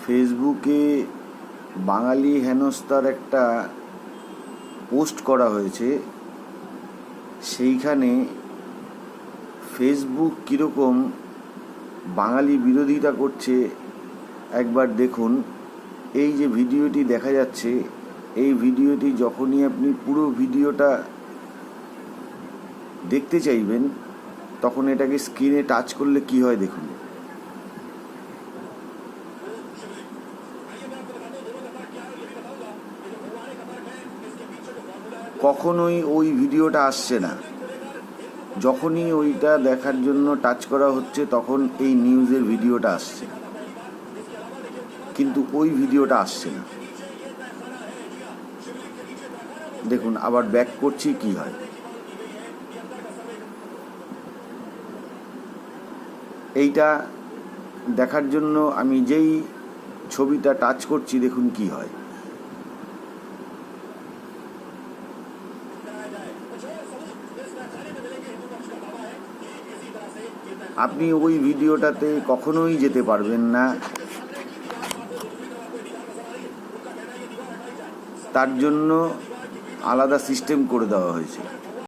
ফেসবুকে বাঙালি হেনস্থার একটা পোস্ট করা হয়েছে। সেইখানে ফেসবুক কীরকম বাঙালি বিরোধিতা করছে একবার দেখুন। এই যে ভিডিওটি দেখা যাচ্ছে, এই ভিডিওটি যখনই আপনি পুরো ভিডিওটা দেখতে চাইবেন তখন এটাকে স্ক্রিনে টাচ করলে কি হয় দেখুন। কখনোই ওই ভিডিওটা আসছে না। যখনই ওইটা দেখার জন্য টাচ করা হচ্ছে তখন এই নিউজের ভিডিওটা আসছে, কিন্তু ওই ভিডিওটা আসছে না। দেখুন, আবার ব্যাক করছি কি হয়। এইটা দেখার জন্য আমি যেই ছবিটা টাচ করছি দেখুন কি হয়। আপনি ওই ভিডিওটাতে কখনোই যেতে পারবেন না। তার জন্য আলাদা সিস্টেম করে দেওয়া হয়েছে।